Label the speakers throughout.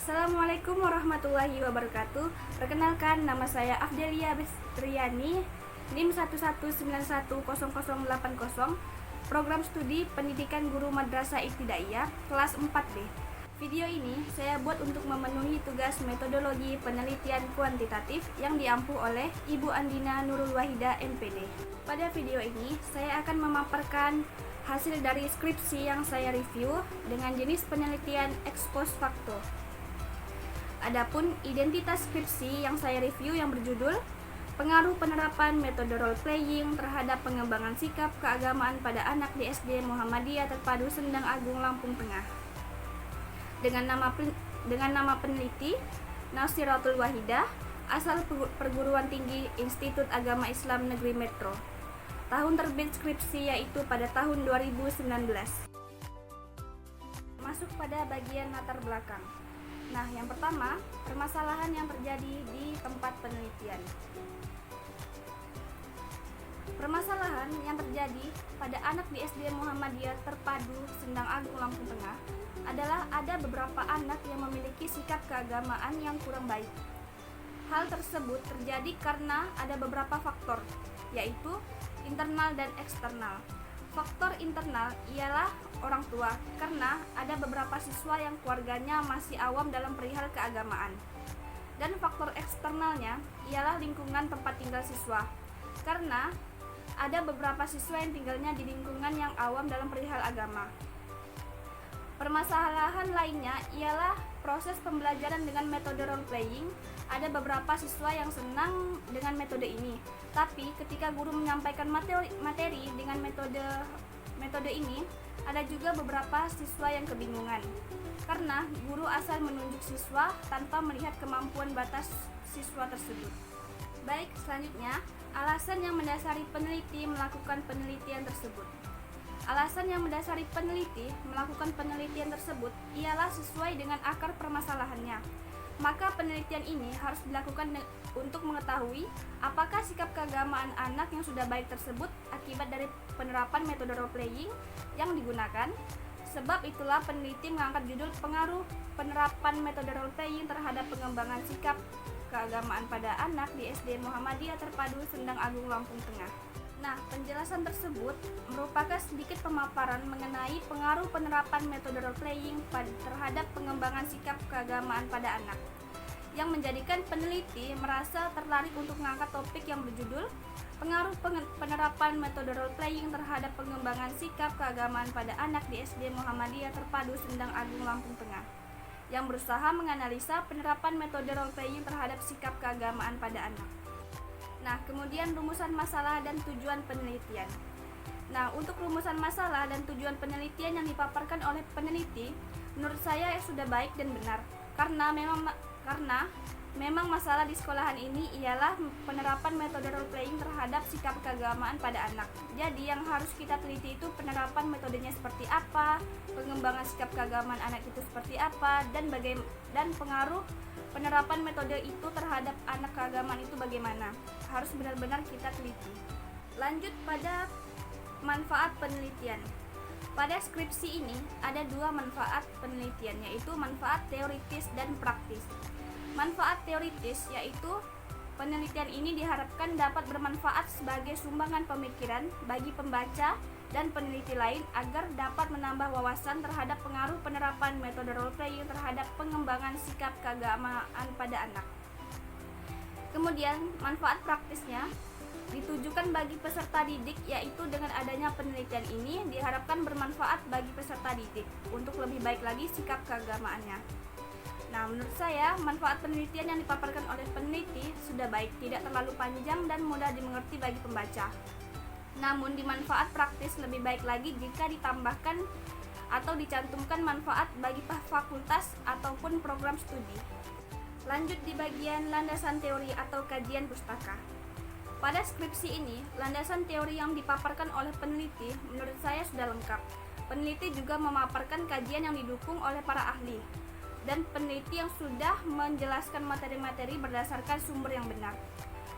Speaker 1: Assalamualaikum warahmatullahi wabarakatuh. Perkenalkan, nama saya Afdelia Bestriani, NIM 1191080, Program Studi Pendidikan Guru Madrasah Ibtidaiyah, kelas 4B. Video ini saya buat untuk memenuhi tugas metodologi penelitian kuantitatif yang diampu oleh Ibu Andina Nurul Wahida, MPD. Pada video ini, saya akan memaparkan hasil dari skripsi yang saya review dengan jenis penelitian ex post facto. Adapun identitas skripsi yang saya review yang berjudul Pengaruh Penerapan Metode Role Playing terhadap Pengembangan Sikap Keagamaan pada Anak di SD Muhammadiyah Terpadu Sendang Agung, Lampung Tengah. Dengan nama peneliti Nasiratul Wahidah, asal perguruan tinggi Institut Agama Islam Negeri Metro. Tahun terbit skripsi yaitu pada tahun 2019. Masuk pada bagian latar belakang. Nah, yang pertama, permasalahan yang terjadi di tempat penelitian. Permasalahan yang terjadi pada anak di SD Muhammadiyah Terpadu Sendang Agung, Lampung Tengah adalah ada beberapa anak yang memiliki sikap keagamaan yang kurang baik. Hal tersebut terjadi karena ada beberapa faktor, yaitu internal dan eksternal. Faktor internal ialah orang tua, karena ada beberapa siswa yang keluarganya masih awam dalam perihal keagamaan. Dan faktor eksternalnya ialah lingkungan tempat tinggal siswa, karena ada beberapa siswa yang tinggalnya di lingkungan yang awam dalam perihal agama. Permasalahan lainnya ialah proses pembelajaran dengan metode role playing. Ada beberapa siswa yang senang dengan metode ini, tapi ketika guru menyampaikan materi dengan metode ini, ada juga beberapa siswa yang kebingungan karena guru asal menunjuk siswa tanpa melihat kemampuan batas siswa tersebut. Baik, selanjutnya, alasan yang mendasari peneliti melakukan penelitian tersebut. Alasan yang mendasari peneliti melakukan penelitian tersebut ialah sesuai dengan akar permasalahannya. Maka penelitian ini harus dilakukan untuk mengetahui apakah sikap keagamaan anak yang sudah baik tersebut akibat dari penerapan metode role playing yang digunakan. Sebab itulah peneliti mengangkat judul Pengaruh Penerapan Metode Role Playing terhadap Pengembangan Sikap Keagamaan pada Anak di SD Muhammadiyah Terpadu Sendang Agung, Lampung Tengah. Nah, penjelasan tersebut merupakan sedikit pemaparan mengenai pengaruh penerapan metode role playing terhadap pengembangan sikap keagamaan pada anak, yang menjadikan peneliti merasa tertarik untuk mengangkat topik yang berjudul Pengaruh penerapan metode role playing terhadap pengembangan sikap keagamaan pada anak di SD Muhammadiyah Terpadu Sendang Agung, Lampung Tengah, yang berusaha menganalisa penerapan metode role playing terhadap sikap keagamaan pada anak. Nah, kemudian rumusan masalah dan tujuan penelitian. Nah, untuk rumusan masalah dan tujuan penelitian yang dipaparkan oleh peneliti, menurut saya sudah baik dan benar. Karena memang masalah di sekolahan ini ialah penerapan metode role playing terhadap sikap keagamaan pada anak. Jadi yang harus kita teliti itu penerapan metodenya seperti apa, pengembangan sikap keagamaan anak itu seperti apa, dan pengaruh penerapan metode itu terhadap anak keagamaan itu bagaimana. Harus benar-benar kita teliti. Lanjut pada manfaat penelitian. Pada skripsi ini ada dua manfaat penelitian, yaitu manfaat teoritis dan praktis. Manfaat teoritis yaitu penelitian ini diharapkan dapat bermanfaat sebagai sumbangan pemikiran bagi pembaca dan peneliti lain agar dapat menambah wawasan terhadap pengaruh penerapan metode role playing terhadap pengembangan sikap keagamaan pada anak. Kemudian, manfaat praktisnya ditujukan bagi peserta didik, yaitu dengan adanya penelitian ini diharapkan bermanfaat bagi peserta didik untuk lebih baik lagi sikap keagamaannya. Nah, menurut saya manfaat penelitian yang dipaparkan oleh peneliti sudah baik, tidak terlalu panjang dan mudah dimengerti bagi pembaca. Namun di manfaat praktis lebih baik lagi jika ditambahkan atau dicantumkan manfaat bagi fakultas ataupun program studi. Lanjut di bagian landasan teori atau kajian pustaka. Pada skripsi ini, landasan teori yang dipaparkan oleh peneliti menurut saya sudah lengkap. Peneliti juga memaparkan kajian yang didukung oleh para ahli dan peneliti yang sudah menjelaskan materi-materi berdasarkan sumber yang benar.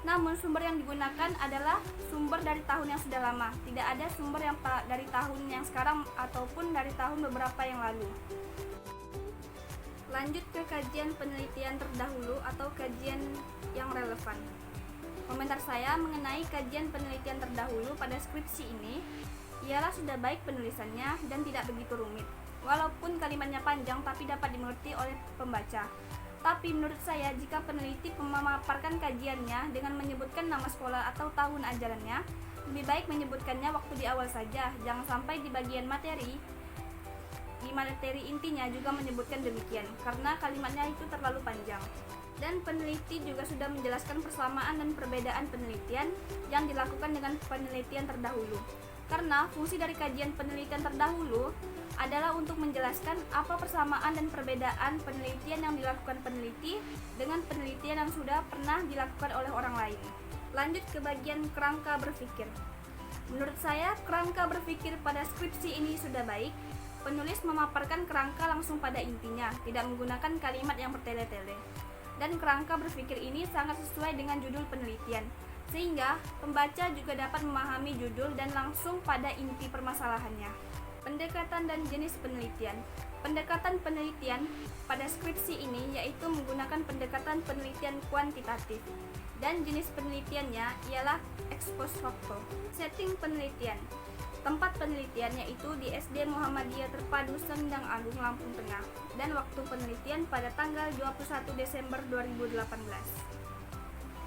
Speaker 1: Namun sumber yang digunakan adalah sumber dari tahun yang sudah lama, tidak ada sumber yang dari tahun yang sekarang ataupun dari tahun beberapa yang lalu. Lanjut ke kajian penelitian terdahulu atau kajian yang relevan. Komentar saya mengenai kajian penelitian terdahulu pada skripsi ini ialah sudah baik penulisannya dan tidak begitu rumit. Walaupun kalimatnya panjang tapi dapat dimengerti oleh pembaca. Tapi menurut saya jika peneliti memaparkan kajiannya dengan menyebutkan nama sekolah atau tahun ajarannya, lebih baik menyebutkannya waktu di awal saja. Jangan sampai di bagian materi intinya juga menyebutkan demikian, karena kalimatnya itu terlalu panjang. Dan peneliti juga sudah menjelaskan persamaan dan perbedaan penelitian yang dilakukan dengan penelitian terdahulu. Karena fungsi dari kajian penelitian terdahulu adalah untuk menjelaskan apa persamaan dan perbedaan penelitian yang dilakukan peneliti dengan penelitian yang sudah pernah dilakukan oleh orang lain. Lanjut ke bagian kerangka berpikir. Menurut saya, kerangka berpikir pada skripsi ini sudah baik. Penulis memaparkan kerangka langsung pada intinya, tidak menggunakan kalimat yang bertele-tele. Dan kerangka berpikir ini sangat sesuai dengan judul penelitian, sehingga pembaca juga dapat memahami judul dan langsung pada inti permasalahannya. Pendekatan dan jenis penelitian. Pendekatan penelitian pada skripsi ini yaitu menggunakan pendekatan penelitian kuantitatif, dan jenis penelitiannya ialah ex post facto. Setting penelitian. Tempat penelitian yaitu di SD Muhammadiyah Terpadu Sendang Agung, Lampung Tengah, dan waktu penelitian pada tanggal 21 Desember 2018.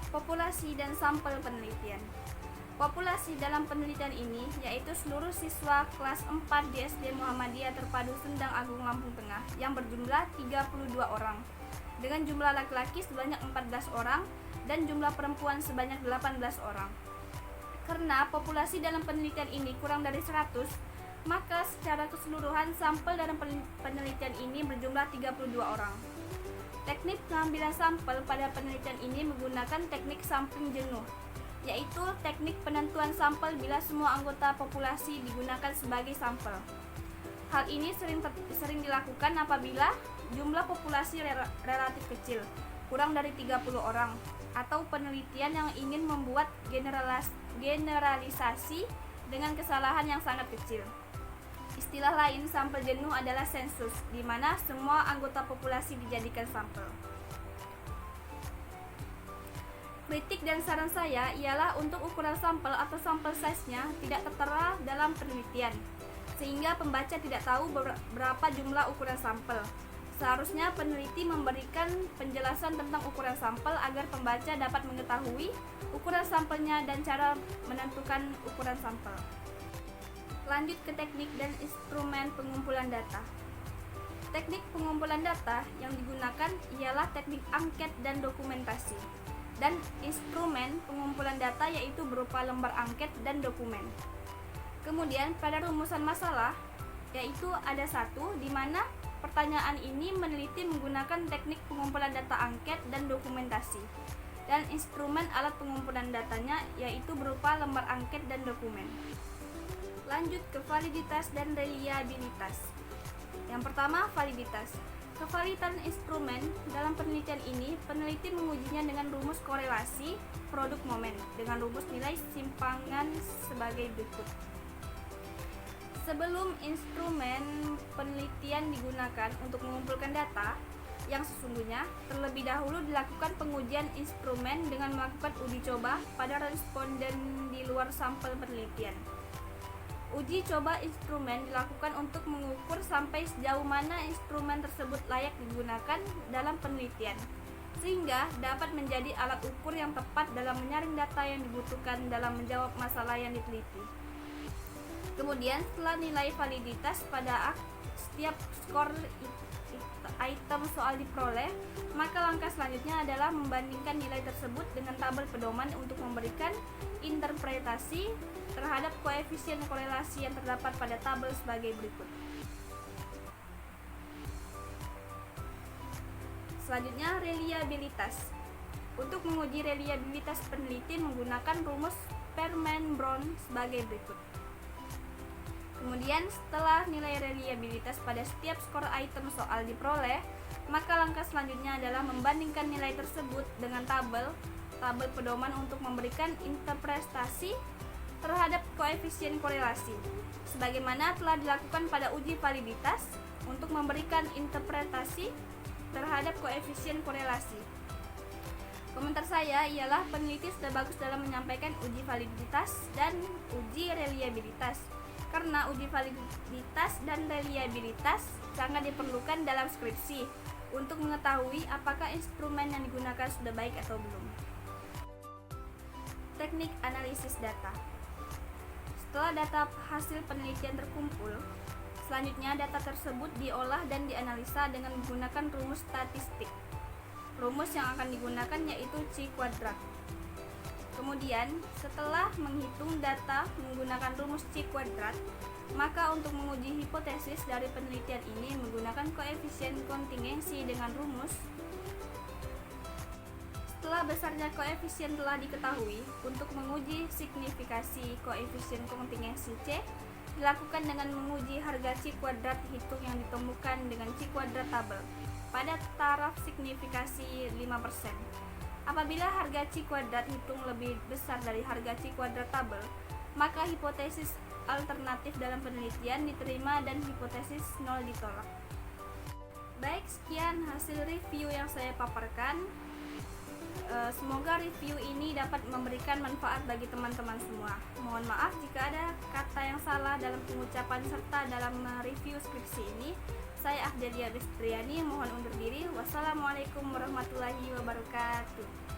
Speaker 1: Populasi dan sampel penelitian. Populasi dalam penelitian ini yaitu seluruh siswa kelas 4 di SD Muhammadiyah Terpadu Sendang Agung, Lampung Tengah yang berjumlah 32 orang, dengan jumlah laki-laki sebanyak 14 orang dan jumlah perempuan sebanyak 18 orang. Karena populasi dalam penelitian ini kurang dari 100, maka secara keseluruhan sampel dalam penelitian ini berjumlah 32 orang. Teknik pengambilan sampel pada penelitian ini menggunakan teknik sampling jenuh, yaitu teknik penentuan sampel bila semua anggota populasi digunakan sebagai sampel. Hal ini sering dilakukan apabila jumlah populasi relatif kecil, kurang dari 30 orang, atau penelitian yang ingin membuat generalisasi dengan kesalahan yang sangat kecil. Istilah lain sampel jenuh adalah sensus, di mana semua anggota populasi dijadikan sampel. Kritik dan saran saya ialah untuk ukuran sampel atau sampel size-nya tidak tertera dalam penelitian, sehingga pembaca tidak tahu berapa jumlah ukuran sampel. Seharusnya peneliti memberikan penjelasan tentang ukuran sampel agar pembaca dapat mengetahui ukuran sampelnya dan cara menentukan ukuran sampel. Lanjut ke teknik dan instrumen pengumpulan data. Teknik pengumpulan data yang digunakan ialah teknik angket dan dokumentasi. Dan instrumen pengumpulan data yaitu berupa lembar angket dan dokumen. Kemudian pada rumusan masalah yaitu ada satu di mana pertanyaan ini meneliti menggunakan teknik pengumpulan data angket dan dokumentasi, dan instrumen alat pengumpulan datanya yaitu berupa lembar angket dan dokumen. Lanjut ke validitas dan reliabilitas. Yang pertama, validitas. Kevaliditan instrumen dalam penelitian ini, peneliti mengujinya dengan rumus korelasi produk momen dengan rumus nilai simpangan sebagai berikut. Sebelum instrumen penelitian digunakan untuk mengumpulkan data yang sesungguhnya, terlebih dahulu dilakukan pengujian instrumen dengan melakukan uji coba pada responden di luar sampel penelitian. Uji coba instrumen dilakukan untuk mengukur sampai sejauh mana instrumen tersebut layak digunakan dalam penelitian, sehingga dapat menjadi alat ukur yang tepat dalam menyaring data yang dibutuhkan dalam menjawab masalah yang diteliti. Kemudian setelah nilai validitas pada setiap skor item soal diperoleh, maka langkah selanjutnya adalah membandingkan nilai tersebut dengan tabel pedoman untuk memberikan interpretasi terhadap koefisien korelasi yang terdapat pada tabel sebagai berikut. Selanjutnya, reliabilitas. Untuk menguji reliabilitas peneliti menggunakan rumus Sperman-Brown sebagai berikut. Kemudian setelah nilai reliabilitas pada setiap skor item soal diperoleh, maka langkah selanjutnya adalah membandingkan nilai tersebut dengan tabel pedoman untuk memberikan interpretasi terhadap koefisien korelasi, sebagaimana telah dilakukan pada uji validitas untuk memberikan interpretasi terhadap koefisien korelasi. Komentar saya ialah peneliti sudah bagus dalam menyampaikan uji validitas dan uji reliabilitas, karena uji validitas dan reliabilitas sangat diperlukan dalam skripsi untuk mengetahui apakah instrumen yang digunakan sudah baik atau belum. Teknik analisis data. Setelah data hasil penelitian terkumpul, selanjutnya data tersebut diolah dan dianalisa dengan menggunakan rumus statistik. Rumus yang akan digunakan yaitu C kuadrat. Kemudian, setelah menghitung data menggunakan rumus C kuadrat, maka untuk menguji hipotesis dari penelitian ini menggunakan koefisien kontingensi dengan rumus. Setelah besarnya koefisien telah diketahui, untuk menguji signifikasi koefisien kontingensi C dilakukan dengan menguji harga C kuadrat hitung yang ditemukan dengan C kuadrat tabel pada taraf signifikasi 5%. Apabila harga C kuadrat hitung lebih besar dari harga C kuadrat tabel, maka hipotesis alternatif dalam penelitian diterima dan hipotesis nol ditolak. Baik, sekian hasil review yang saya paparkan. Semoga review ini dapat memberikan manfaat bagi teman-teman semua. Mohon maaf jika ada kata yang salah dalam pengucapan serta dalam review skripsi ini. Saya Ahdelia Bistriani mohon undur diri. Wassalamualaikum warahmatullahi wabarakatuh.